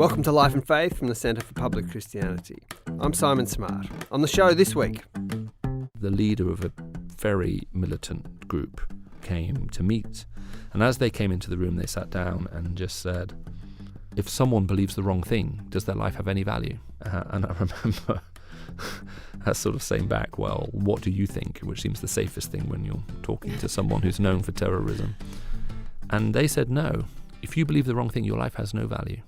Welcome to Life and Faith from the Centre for Public Christianity. I'm Simon Smart. On the show this week, the leader of a very militant group came to meet, and as they came into the room they sat down and just said, if someone believes the wrong thing, does their life have any value? And I remember sort of saying back, well, what do you think? Which seems the safest thing when you're talking to someone who's known for terrorism. And they said, no, if you believe the wrong thing, your life has no value.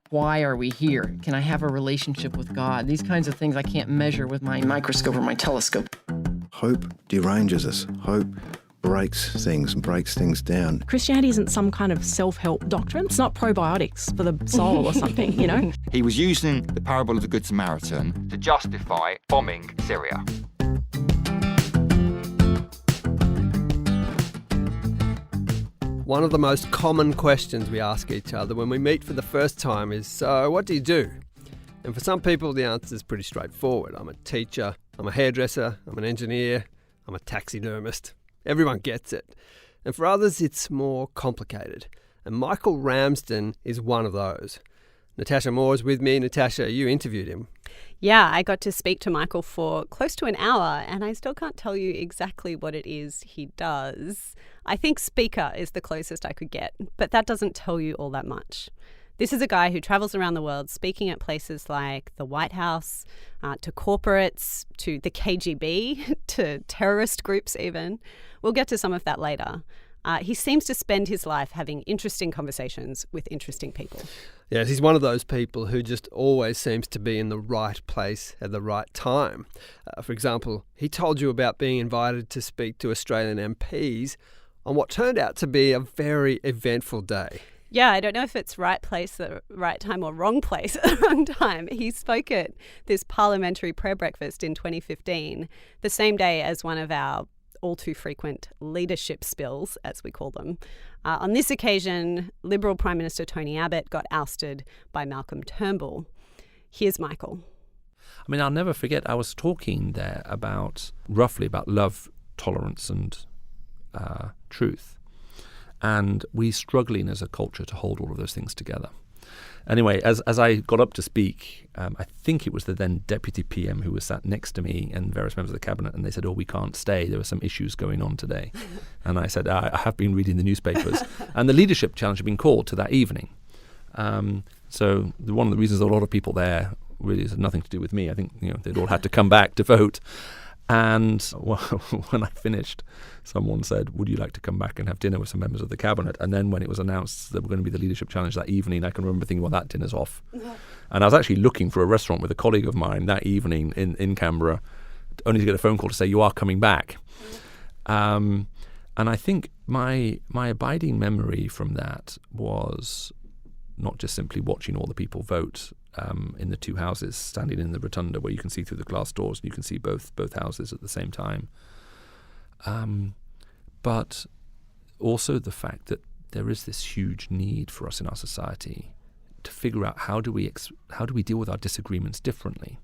Why are we here? Can I have a relationship with God? These kinds of things I can't measure with my microscope or my telescope. Hope deranges us. Hope breaks things and breaks things down. Christianity isn't some kind of self-help doctrine. It's not probiotics for the soul or something, you know? He was using the parable of the Good Samaritan to justify bombing Syria. one of the most common questions we ask each other when we meet for the first time is, so what do you do? And for some people, the answer is pretty straightforward. I'm a teacher, I'm a hairdresser, I'm an engineer, I'm a taxidermist. Everyone gets it. And for others, it's more complicated. And Michael Ramsden is one of those. Natasha Moore is with me. Natasha, you interviewed him. Yeah, I got to speak to Michael for close to an hour, and I still can't tell you exactly what it is he does. I think speaker is the closest I could get, but that doesn't tell you all that much. This is a guy who travels around the world speaking at places like the White House, to corporates, to the KGB, to terrorist groups even. We'll get to some of that later. He seems to spend his life having interesting conversations with interesting people. Yes, he's one of those people who just always seems to be in the right place at the right time. For example, he told you about being invited to speak to Australian MPs on what turned out to be a very eventful day. Yeah, I don't know if it's right place at the right time or wrong place at the wrong time. He spoke at this parliamentary prayer breakfast in 2015, the same day as one of our all too frequent leadership spills, as we call them. On this occasion, Liberal Prime Minister Tony Abbott got ousted by Malcolm Turnbull. Here's Michael. I mean, I'll never forget, I was talking there roughly about love, tolerance and truth. And we're struggling as a culture to hold all of those things together. Anyway, as I got up to speak, I think it was the then Deputy PM who was sat next to me and various members of the Cabinet, and they said, we can't stay. There were some issues going on today. And I said, I have been reading the newspapers. And the leadership challenge had been called to that evening. So one of the reasons a lot of people there really has nothing to do with me. I think they'd all had to come back to vote. And when I finished, someone said, would you like to come back and have dinner with some members of the Cabinet? And then when it was announced that we're going to be the leadership challenge that evening, I can remember thinking, well, that dinner's off. Yeah. And I was actually looking for a restaurant with a colleague of mine that evening in Canberra, only to get a phone call to say, you are coming back. Yeah. And I think my abiding memory from that was not just simply watching all the people vote in the two houses, standing in the rotunda where you can see through the glass doors and you can see both houses at the same time. But also the fact that there is this huge need for us in our society to figure out how do we deal with our disagreements differently.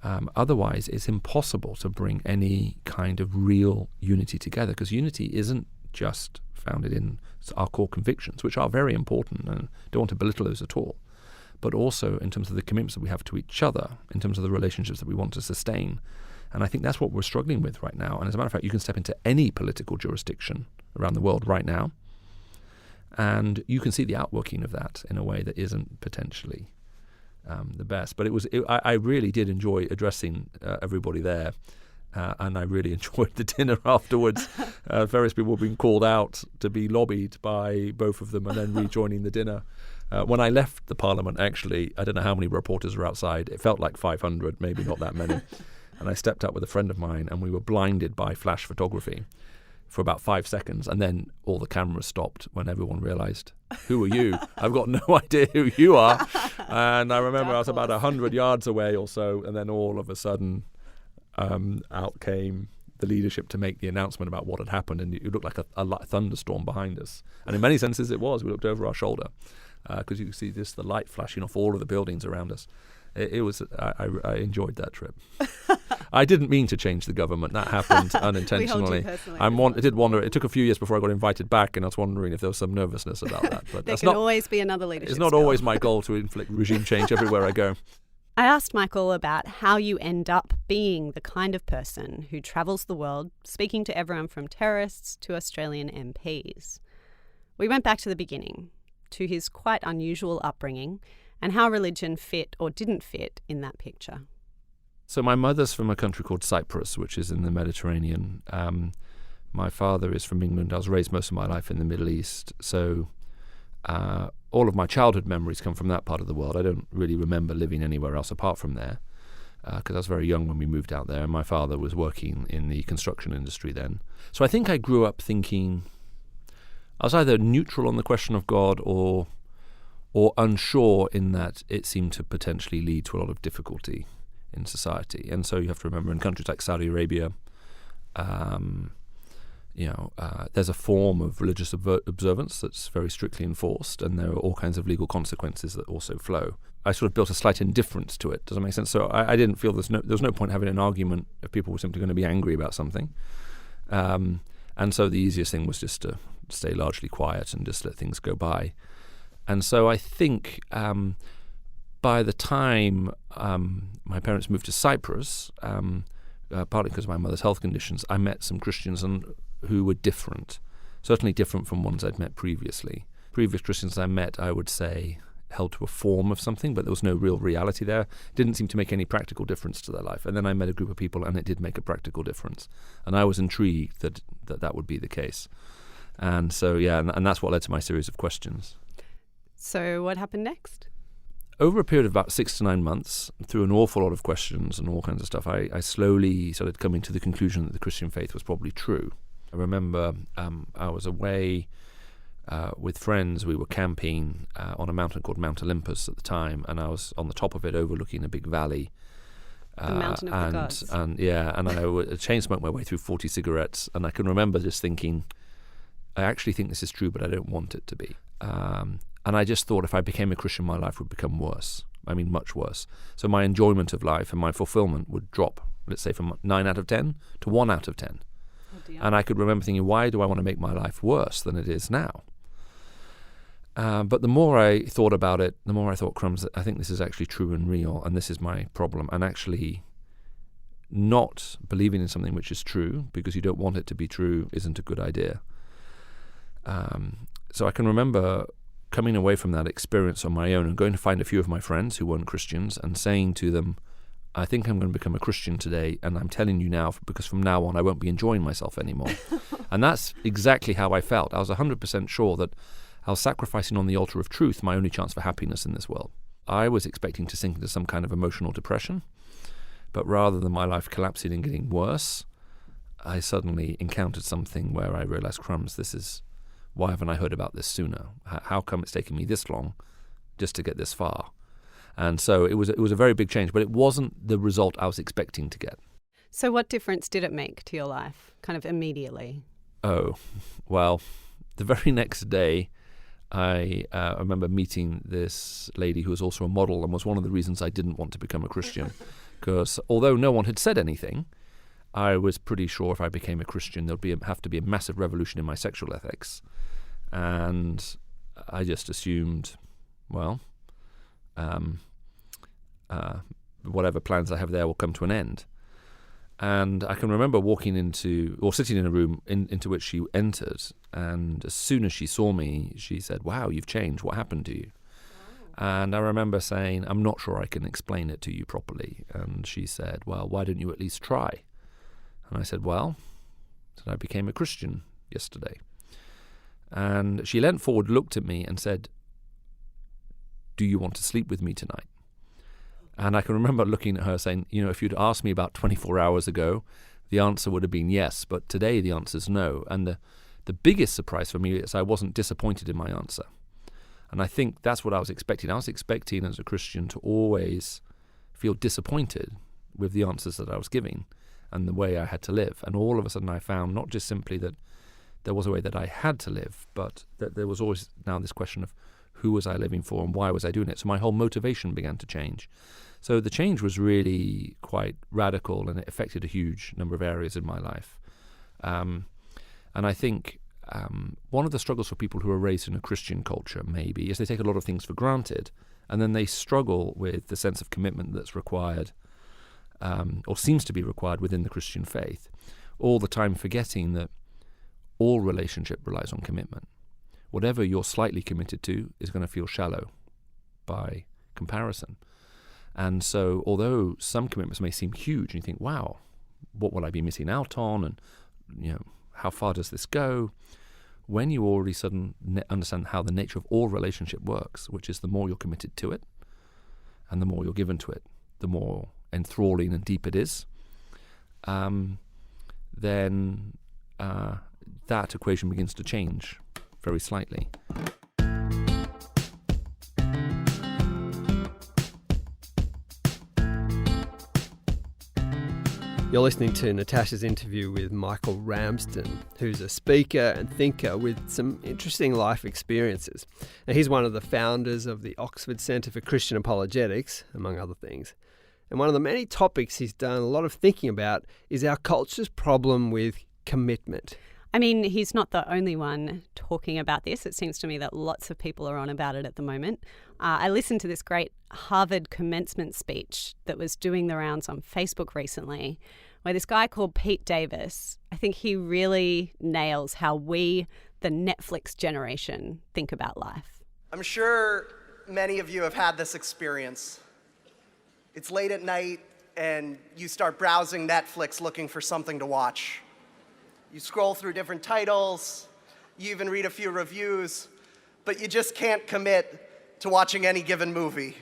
Otherwise, it's impossible to bring any kind of real unity together, because unity isn't just founded in our core convictions, which are very important, and don't want to belittle those at all, but also in terms of the commitments that we have to each other, in terms of the relationships that we want to sustain. And I think that's what we're struggling with right now. And as a matter of fact, you can step into any political jurisdiction around the world right now, and you can see the outworking of that in a way that isn't potentially the best. But I really did enjoy addressing everybody there. And I really enjoyed the dinner afterwards. Various people were being called out to be lobbied by both of them and then rejoining the dinner. When I left the Parliament, actually, I don't know how many reporters were outside. It felt like 500, maybe not that many. And I stepped up with a friend of mine and we were blinded by flash photography for about 5 seconds. And then all the cameras stopped when everyone realised, who are you? I've got no idea who you are. And I remember I was about 100 yards away or so. And then all of a sudden, out came the leadership to make the announcement about what had happened, and it looked like a thunderstorm behind us. And in many senses it was. We looked over our shoulder because you could see the light flashing off all of the buildings around us. It was. I enjoyed that trip. I didn't mean to change the government. That happened unintentionally. personally. I did wonder. It took a few years before I got invited back, and I was wondering if there was some nervousness about that. But There can always be another leadership It's not skill. always my goal to inflict regime change everywhere I go. I asked Michael about how you end up being the kind of person who travels the world speaking to everyone from terrorists to Australian MPs. We went back to the beginning, to his quite unusual upbringing and how religion fit or didn't fit in that picture. So my mother's from a country called Cyprus, which is in the Mediterranean. My father is from England. I was raised most of my life in the Middle East. So all of my childhood memories come from that part of the world. I don't really remember living anywhere else apart from there because I was very young when we moved out there, and my father was working in the construction industry then. So I think I grew up thinking I was either neutral on the question of God or unsure in that it seemed to potentially lead to a lot of difficulty in society. And so you have to remember, in countries like Saudi Arabia, there's a form of religious observance that's very strictly enforced, and there are all kinds of legal consequences that also flow. I sort of built a slight indifference to it. Does that make sense? So I didn't feel there was no point having an argument if people were simply going to be angry about something. And so the easiest thing was just to stay largely quiet and just let things go by. And so I think by the time my parents moved to Cyprus, partly because of my mother's health conditions, I met some Christians who were different, certainly different from ones I'd met previously. Previous Christians I met, I would say, held to a form of something, but there was no real reality there. It didn't seem to make any practical difference to their life. And then I met a group of people, and it did make a practical difference. And I was intrigued that would be the case. And so, and that's what led to my series of questions. So what happened next? Over a period of about 6 to 9 months, through an awful lot of questions and all kinds of stuff, I slowly started coming to the conclusion that the Christian faith was probably true. I remember I was away with friends. We were camping on a mountain called Mount Olympus at the time, and I was on the top of it overlooking a big valley. The mountain of the gods. And I chain smoked my way through 40 cigarettes, and I can remember just thinking, I actually think this is true, but I don't want it to be. And I just thought if I became a Christian, my life would become worse. I mean, much worse. So my enjoyment of life and my fulfillment would drop, let's say, from 9 out of 10 to 1 out of 10. Oh dear. And I could remember thinking, why do I want to make my life worse than it is now? But the more I thought about it, the more I thought, crumbs, I think this is actually true and real, and this is my problem. And actually not believing in something which is true because you don't want it to be true isn't a good idea. So I can remember coming away from that experience on my own and going to find a few of my friends who weren't Christians and saying to them, I think I'm going to become a Christian today, and I'm telling you now because from now on I won't be enjoying myself anymore. And that's exactly how I felt. I was 100% sure that I was sacrificing on the altar of truth my only chance for happiness in this world. I was expecting to sink into some kind of emotional depression, but rather than my life collapsing and getting worse, I suddenly encountered something where I realized, crumbs, why haven't I heard about this sooner? How come it's taken me this long just to get this far? And so it was a very big change, but it wasn't the result I was expecting to get. So what difference did it make to your life, kind of immediately? Oh, well, the very next day, I remember meeting this lady who was also a model and was one of the reasons I didn't want to become a Christian. Because although no one had said anything, I was pretty sure if I became a Christian, there'd have to be a massive revolution in my sexual ethics. And I just assumed, well, whatever plans I have there will come to an end. And I can remember sitting in a room into which she entered, and as soon as she saw me, she said, wow, you've changed. What happened to you? Wow. And I remember saying, I'm not sure I can explain it to you properly. And she said, well, why don't you at least try? And I said, I became a Christian yesterday. And she leant forward, looked at me and said, do you want to sleep with me tonight? And I can remember looking at her saying, if you'd asked me about 24 hours ago, the answer would have been yes, but today the answer is no. And the biggest surprise for me is I wasn't disappointed in my answer. And I think that's what I was expecting. I was expecting as a Christian to always feel disappointed with the answers that I was giving and the way I had to live. And all of a sudden I found not just simply that there was a way that I had to live, but that there was always now this question of who was I living for and why was I doing it? So my whole motivation began to change. So the change was really quite radical, and it affected a huge number of areas in my life. And I think one of the struggles for people who are raised in a Christian culture maybe is they take a lot of things for granted, and then they struggle with the sense of commitment that's required, or seems to be required within the Christian faith, all the time forgetting that all relationship relies on commitment. Whatever you're slightly committed to is going to feel shallow by comparison. And so although some commitments may seem huge and you think, wow, what will I be missing out on? And, how far does this go? When you already suddenly understand how the nature of all relationship works, which is the more you're committed to it and the more you're given to it, the more enthralling and deep it is, then that equation begins to change very slightly. You're listening to Natasha's interview with Michael Ramsden, who's a speaker and thinker with some interesting life experiences. Now, he's one of the founders of the Oxford Centre for Christian Apologetics, among other things. And one of the many topics he's done a lot of thinking about is our culture's problem with commitment. I mean, he's not the only one talking about this. It seems to me that lots of people are on about it at the moment. I listened to this great Harvard commencement speech that was doing the rounds on Facebook recently, where this guy called Pete Davis, I think he really nails how we, the Netflix generation, think about life. I'm sure many of you have had this experience. It's late at night and you start browsing Netflix looking for something to watch. You scroll through different titles, you even read a few reviews, but you just can't commit to watching any given movie.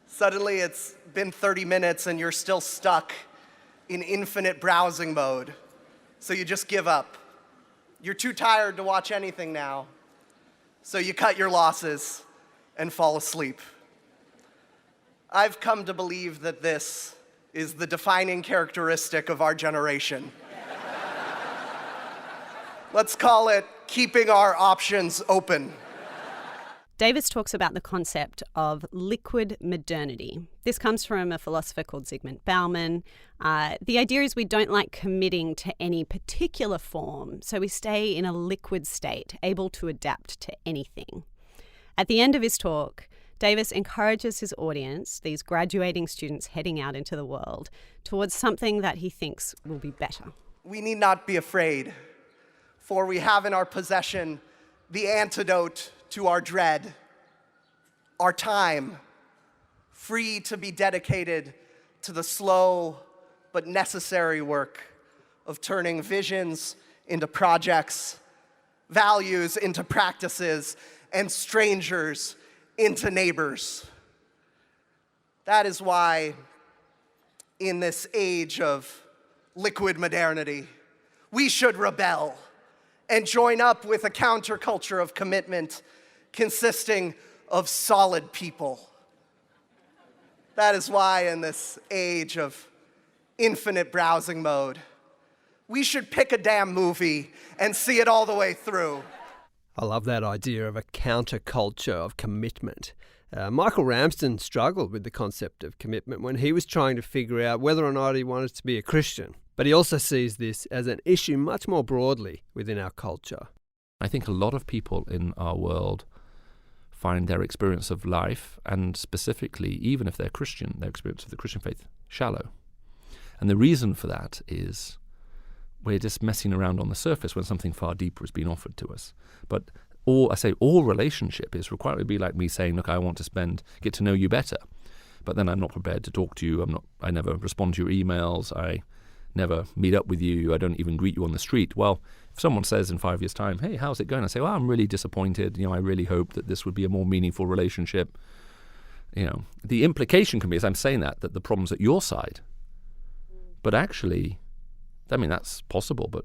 Suddenly it's been 30 minutes and you're still stuck in infinite browsing mode, so you just give up. You're too tired to watch anything now, so you cut your losses and fall asleep. I've come to believe that this is the defining characteristic of our generation. Let's call it keeping our options open. Davis talks about the concept of liquid modernity. This comes from a philosopher called Zygmunt Bauman. The idea is we don't like committing to any particular form, so we stay in a liquid state, able to adapt to anything. At the end of his talk, Davis encourages his audience, these graduating students heading out into the world, towards something that he thinks will be better. We need not be afraid, for we have in our possession the antidote to our dread, our time, free to be dedicated to the slow but necessary work of turning visions into projects, values into practices, and strangers into neighbors. That is why, in this age of liquid modernity, we should rebel and join up with a counterculture of commitment consisting of solid people. That is why, in this age of infinite browsing mode, we should pick a damn movie and see it all the way through. I love that idea of a counterculture of commitment. Michael Ramsden struggled with the concept of commitment when he was trying to figure out whether or not he wanted to be a Christian. But he also sees this as an issue much more broadly within our culture. I think a lot of people in our world find their experience of life, and specifically, even if they're Christian, their experience of the Christian faith, shallow. And the reason for that is we're just messing around on the surface when something far deeper is being offered to us. But all relationship is required. It would be like me saying, look, I want to get to know you better, but then I'm not prepared to talk to you. I never respond to your emails. I never meet up with you. I don't even greet you on the street. Well, if someone says in 5 years' time, hey, how's it going? I say, well, I'm really disappointed. I really hope that this would be a more meaningful relationship. The implication can be, as I'm saying that the problem's at your side. But actually, that's possible, but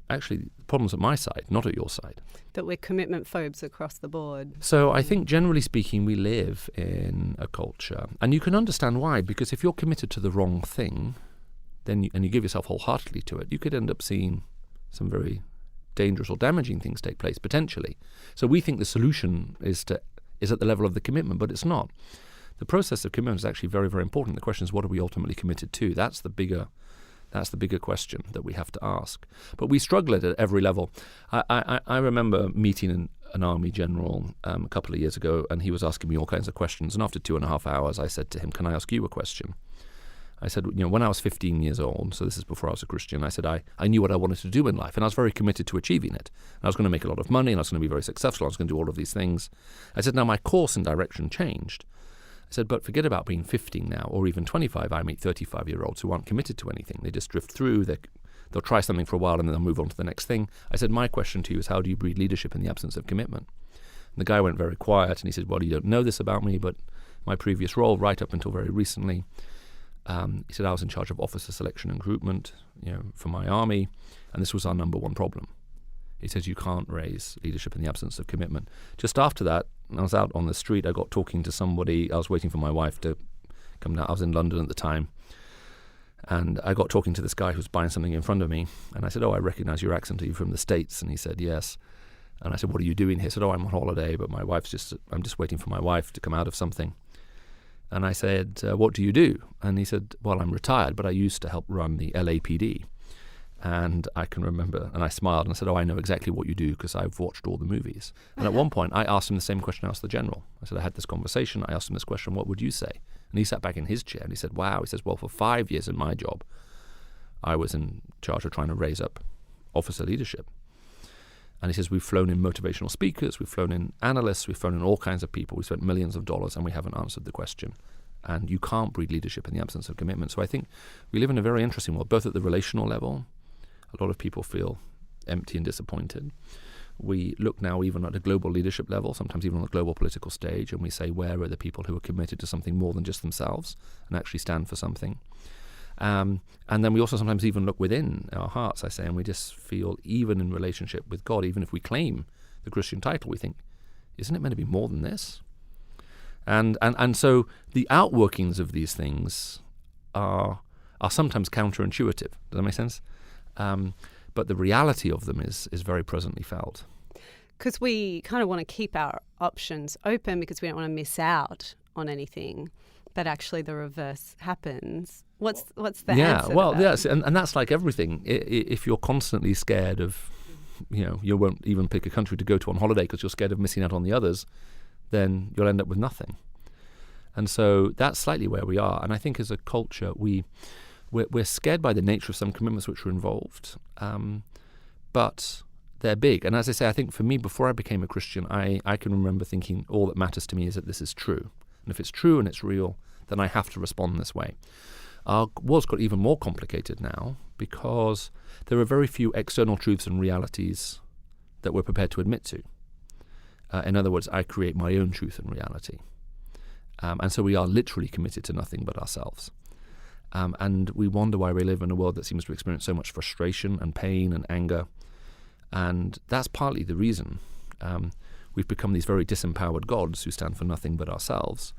actually the problem's at my side, not at your side. That we're commitment-phobes across the board. So I think, generally speaking, we live in a culture, and you can understand why, because if you're committed to the wrong thing, and you give yourself wholeheartedly to it, you could end up seeing some very dangerous or damaging things take place, potentially. So we think the solution is at the level of the commitment, but it's not. The process of commitment is actually very, very important. The question is, what are we ultimately committed to? That's the bigger question that we have to ask. But we struggle at every level. I remember meeting an army general a couple of years ago, and he was asking me all kinds of questions. And after 2.5 hours, I said to him, "Can I ask you a question?" I said, when I was 15 years old, so this is before I was a Christian, I said I knew what I wanted to do in life, and I was very committed to achieving it. And I was going to make a lot of money, and I was going to be very successful. I was going to do all of these things. I said, now my course and direction changed. I said, but forget about being 15 now, or even 25. I meet 35-year-olds who aren't committed to anything. They just drift through. They'll try something for a while, and then they'll move on to the next thing. I said, my question to you is, how do you breed leadership in the absence of commitment? And the guy went very quiet, and he said, well, you don't know this about me, but my previous role, right up until very recently, he said I was in charge of officer selection and recruitment, for my army, and this was our number one problem. He says you can't raise leadership in the absence of commitment. Just after that, I was out on the street. I got talking to somebody. I was waiting for my wife to come down. I was in London at the time, and I got talking to this guy who was buying something in front of me. And I said, "Oh, I recognize your accent. Are you from the States?" And he said, "Yes." And I said, "What are you doing here?" He said, "Oh, I'm on holiday, but I'm just waiting for my wife to come out of something." And I said, "What do you do?" And he said, "Well, I'm retired, but I used to help run the LAPD." And I can remember, and I smiled and I said, "Oh, I know exactly what you do because I've watched all the movies." And at one point, I asked him the same question I asked the general. I said, I had this conversation. I asked him this question, what would you say? And he sat back in his chair and he said, wow. He says, well, for 5 years in my job, I was in charge of trying to raise up officer leadership. And he says, we've flown in motivational speakers, we've flown in analysts, we've flown in all kinds of people, we've spent millions of dollars, and we haven't answered the question. And you can't breed leadership in the absence of commitment. So I think we live in a very interesting world, both at the relational level. A lot of people feel empty and disappointed. We look now even at a global leadership level, sometimes even on the global political stage, and we say, where are the people who are committed to something more than just themselves and actually stand for something? And then we also sometimes even look within our hearts, I say, and we just feel, even in relationship with God, even if we claim the Christian title, we think, isn't it meant to be more than this? And so the outworkings of these things are sometimes counterintuitive. Does that make sense? But the reality of them is very presently felt. Because we kind of want to keep our options open because we don't want to miss out on anything. But actually the reverse happens. What's the answer? Well, to that? yes, and that's like everything. If you're constantly scared of, you won't even pick a country to go to on holiday because you're scared of missing out on the others, then you'll end up with nothing. And so that's slightly where we are. And I think as a culture, we're scared by the nature of some commitments which are involved, but they're big. And as I say, I think for me, before I became a Christian, I can remember thinking all that matters to me is that this is true. And if it's true and it's real, then I have to respond this way. Our world's got even more complicated now because there are very few external truths and realities that we're prepared to admit to. In other words, I create my own truth and reality. And so we are literally committed to nothing but ourselves. And we wonder why we live in a world that seems to experience so much frustration and pain and anger. And that's partly the reason. We've become these very disempowered gods who stand for nothing but ourselves,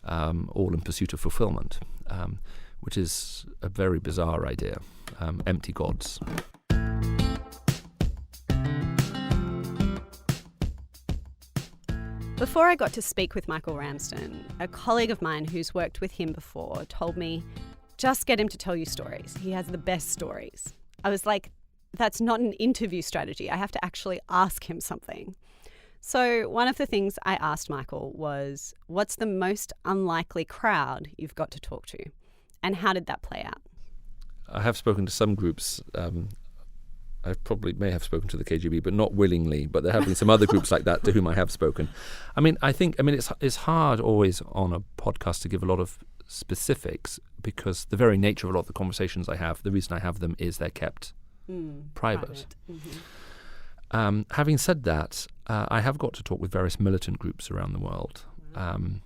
all in pursuit of fulfillment, which is a very bizarre idea. Empty gods. Before I got to speak with Michael Ramsden, a colleague of mine who's worked with him before told me, just get him to tell you stories. He has the best stories. I was like, that's not an interview strategy. I have to actually ask him something. So one of the things I asked Michael was, what's the most unlikely crowd you've got to talk to? And how did that play out? I have spoken to some groups. I probably may have spoken to the KGB, but not willingly. But there have been some other groups like that to whom I have spoken. I think it's hard always on a podcast to give a lot of specifics because the very nature of a lot of the conversations I have, the reason I have them is they're kept private. Mm-hmm. Having said that, I have got to talk with various militant groups around the world. And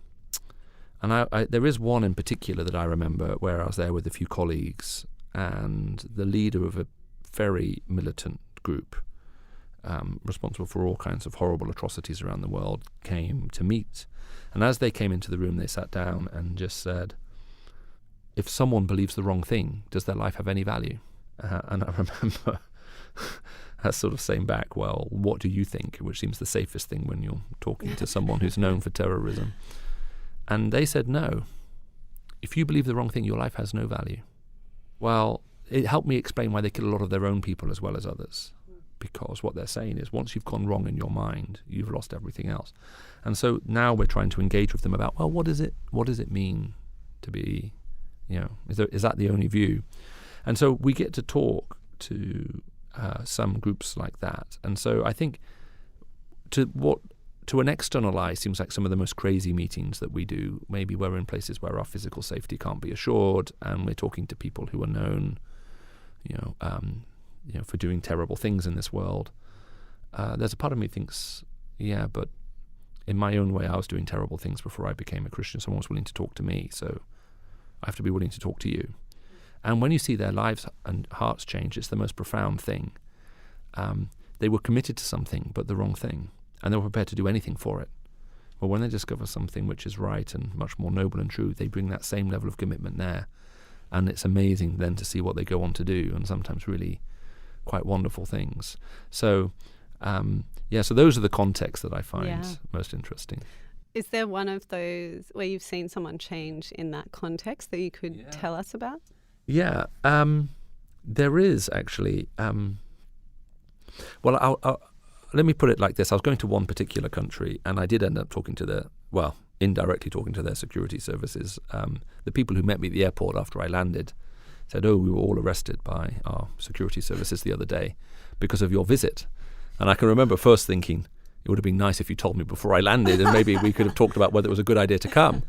there is one in particular that I remember where I was there with a few colleagues, and the leader of a very militant group responsible for all kinds of horrible atrocities around the world came to meet. And as they came into the room, they sat down and just said, if someone believes the wrong thing, does their life have any value? And I remember sort of saying back, well, what do you think? Which seems the safest thing when you're talking to someone who's known for terrorism. And they said, no. If you believe the wrong thing, your life has no value. Well, it helped me explain why they kill a lot of their own people as well as others. Because what they're saying is once you've gone wrong in your mind, you've lost everything else. And so now we're trying to engage with them about, well, what does it mean to be, is that the only view? And so we get to talk to some groups like that. And so I think to an external eye seems like some of the most crazy meetings that we do. Maybe we're in places where our physical safety can't be assured, and we're talking to people who are known, for doing terrible things in this world. There's a part of me thinks, yeah, but in my own way, I was doing terrible things before I became a Christian. Someone was willing to talk to me, so I have to be willing to talk to you. And when you see their lives and hearts change, it's the most profound thing. They were committed to something, but the wrong thing, and they were prepared to do anything for it. But when they discover something which is right and much more noble and true, they bring that same level of commitment there. And it's amazing then to see what they go on to do, and sometimes really quite wonderful things. So, so those are the contexts that I find most interesting. Is there one of those where you've seen someone change in that context that you could tell us about? Yeah, there is actually. Let me put it like this. I was going to one particular country, and I did end up indirectly talking to their security services. The people who met me at the airport after I landed said, we were all arrested by our security services the other day because of your visit. And I can remember first thinking, it would have been nice if you told me before I landed, and maybe we could have talked about whether it was a good idea to come.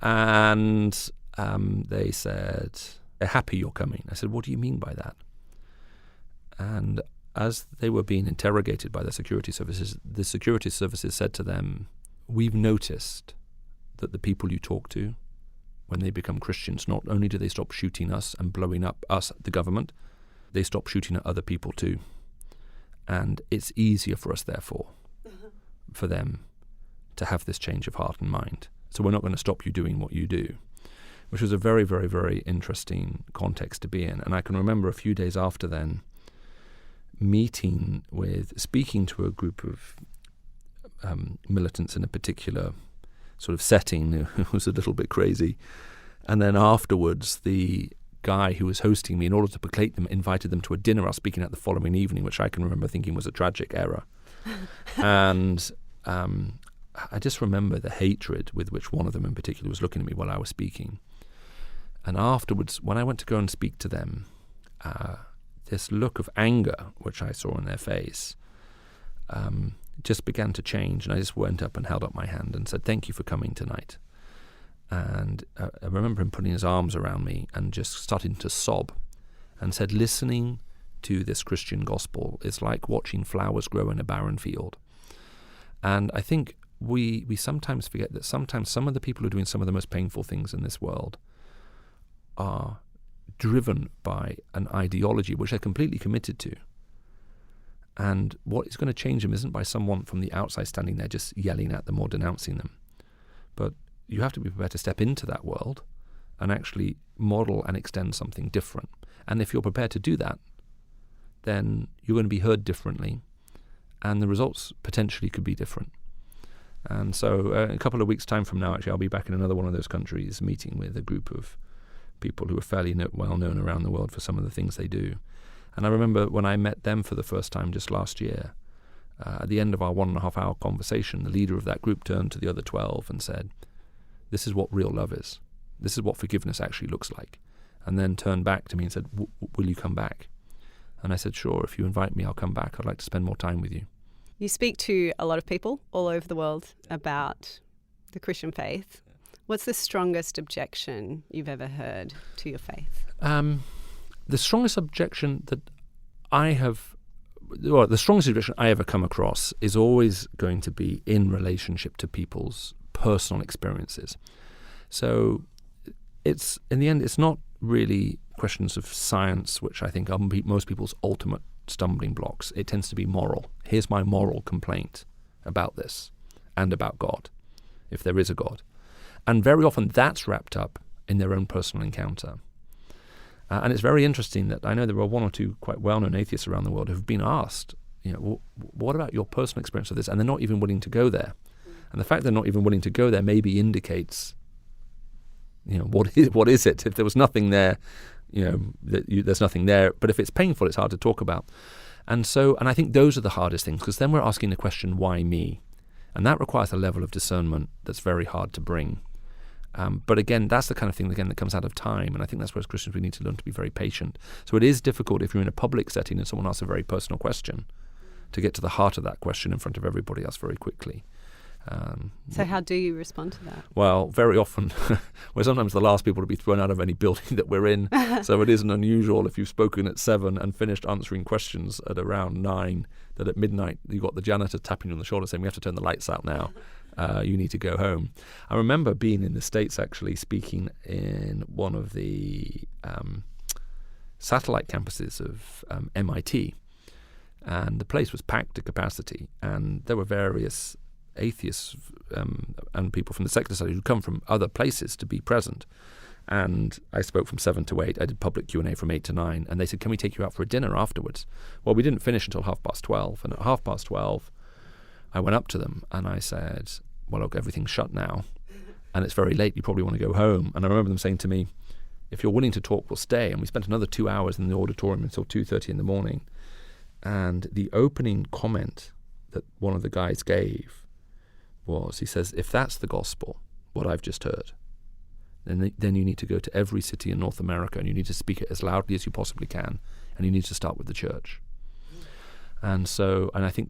And they said, they're happy you're coming. I said, what do you mean by that? And as they were being interrogated by the security services said to them, we've noticed that the people you talk to, when they become Christians, not only do they stop shooting us and blowing up us, the government, they stop shooting at other people too. And it's easier for us, therefore, for them to have this change of heart and mind. So we're not going to stop you doing what you do, which was a very, very, very interesting context to be in. And I can remember a few days after then speaking to a group of militants in a particular sort of setting who was a little bit crazy. And then afterwards, the guy who was hosting me, in order to placate them, invited them to a dinner I was speaking at the following evening, which I can remember thinking was a tragic error. And I just remember the hatred with which one of them in particular was looking at me while I was speaking. And afterwards, when I went to go and speak to them, this look of anger, which I saw in their face, just began to change, and I just went up and held up my hand and said, thank you for coming tonight. And I remember him putting his arms around me and just starting to sob and said, listening to this Christian gospel is like watching flowers grow in a barren field. And I think we sometimes forget that sometimes some of the people who are doing some of the most painful things in this world are driven by an ideology which they're completely committed to. And what is going to change them isn't by someone from the outside standing there just yelling at them or denouncing them. But you have to be prepared to step into that world and actually model and extend something different. And if you're prepared to do that, then you're going to be heard differently, and the results potentially could be different. And so a couple of weeks' time from now, actually, I'll be back in another one of those countries meeting with a group of people who are fairly well known around the world for some of the things they do. And I remember when I met them for the first time just last year, at the end of our 1.5 hour conversation, the leader of that group turned to the other 12 and said, this is what real love is. This is what forgiveness actually looks like. And then turned back to me and said, will you come back? And I said, sure, if you invite me, I'll come back. I'd like to spend more time with you. You speak to a lot of people all over the world about the Christian faith. What's the strongest objection you've ever heard to your faith? The strongest objection that the strongest objection I ever come across is always going to be in relationship to people's personal experiences. So it's, in the end, it's not really questions of science, which I think are most people's ultimate stumbling blocks. It tends to be moral. Here's my moral complaint about this and about God, if there is a God. And very often that's wrapped up in their own personal encounter. And it's very interesting that I know there are one or two quite well-known atheists around the world who have been asked, what about your personal experience of this? And they're not even willing to go there. And the fact they're not even willing to go there maybe indicates, what is it? If there was nothing there, there's nothing there. But if it's painful, it's hard to talk about. And I think those are the hardest things, because then we're asking the question, why me? And that requires a level of discernment that's very hard to bring. But again, that's the kind of thing, that comes out of time. And I think that's where as Christians we need to learn to be very patient. So it is difficult if you're in a public setting and someone asks a very personal question to get to the heart of that question in front of everybody else very quickly. So how do you respond to that? Well, very often we're sometimes the last people to be thrown out of any building that we're in. So it isn't unusual if you've spoken at 7 and finished answering questions at around 9, that at midnight you got the janitor tapping you on the shoulder saying, we have to turn the lights out now. You need to go home. I remember being in the States, actually, speaking in one of the satellite campuses of MIT. And the place was packed to capacity. And there were various atheists and people from the secular side who'd come from other places to be present. And I spoke from 7 to 8. I did public Q&A from 8 to 9. And they said, can we take you out for a dinner afterwards? Well, we didn't finish until 12:30. And at 12:30, I went up to them and I said, well, look, everything's shut now. And it's very late. You probably want to go home. And I remember them saying to me, if you're willing to talk, we'll stay. And we spent another 2 hours in the auditorium until 2:30 in the morning. And the opening comment that one of the guys gave was, he says, if that's the gospel, what I've just heard, then you need to go to every city in North America and you need to speak it as loudly as you possibly can, and you need to start with the church. And I think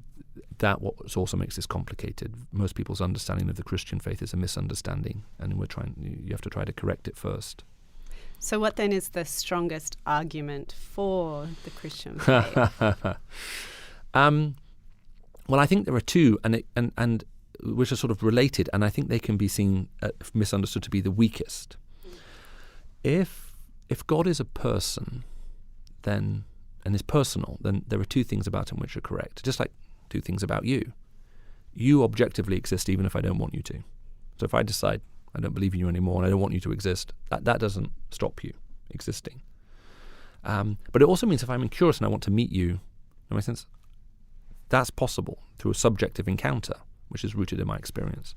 that what also makes this complicated. Most people's understanding of the Christian faith is a misunderstanding, and you have to try to correct it first. So what then is the strongest argument for the Christian faith? Well, I think there are two, and which are sort of related, and I think they can be seen, misunderstood to be the weakest. If God is a person, and is personal, then there are two things about him which are correct, just like two things about you. You objectively exist even if I don't want you to. So if I decide I don't believe in you anymore and I don't want you to exist, that doesn't stop you existing. But it also means if I'm curious and I want to meet you, in my sense, that's possible through a subjective encounter, which is rooted in my experience.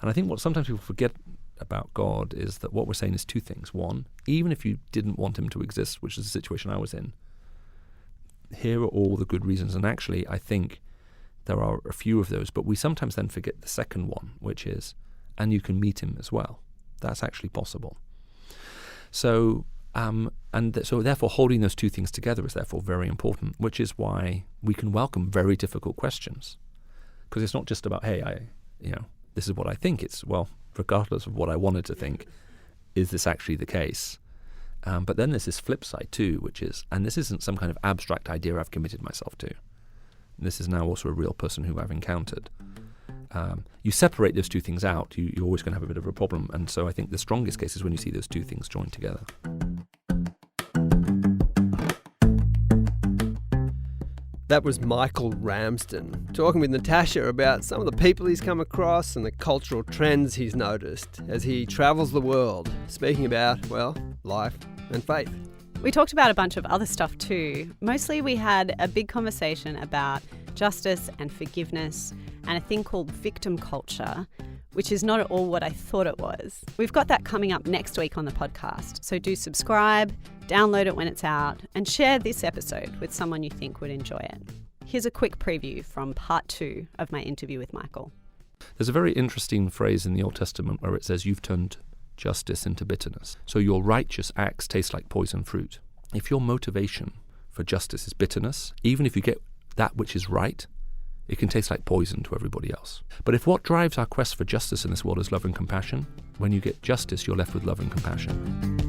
And I think what sometimes people forget about God is that what we're saying is two things. One, even if you didn't want him to exist, which is the situation I was in, here are all the good reasons. And actually, I think there are a few of those, but we sometimes then forget the second one, which is, and you can meet him as well. That's actually possible. So, so therefore holding those two things together is therefore very important, which is why we can welcome very difficult questions. Because it's not just about, hey, this is what I think. It's, well, regardless of what I wanted to think, is this actually the case? But then there's this flip side too, which is, and this isn't some kind of abstract idea I've committed myself to. This is now also a real person who I've encountered. You separate those two things out, you're always going to have a bit of a problem. And so I think the strongest case is when you see those two things joined together. That was Michael Ramsden talking with Natasha about some of the people he's come across and the cultural trends he's noticed as he travels the world, speaking about, well, life and faith. We talked about a bunch of other stuff too. Mostly we had a big conversation about justice and forgiveness and a thing called victim culture, which is not at all what I thought it was. We've got that coming up next week on the podcast, so do subscribe, download it when it's out, and share this episode with someone you think would enjoy it. Here's a quick preview from part 2 of my interview with Michael. There's a very interesting phrase in the Old Testament where it says, you've turned justice into bitterness. So your righteous acts taste like poison fruit. If your motivation for justice is bitterness, even if you get that which is right, it can taste like poison to everybody else. But if what drives our quest for justice in this world is love and compassion, when you get justice, you're left with love and compassion.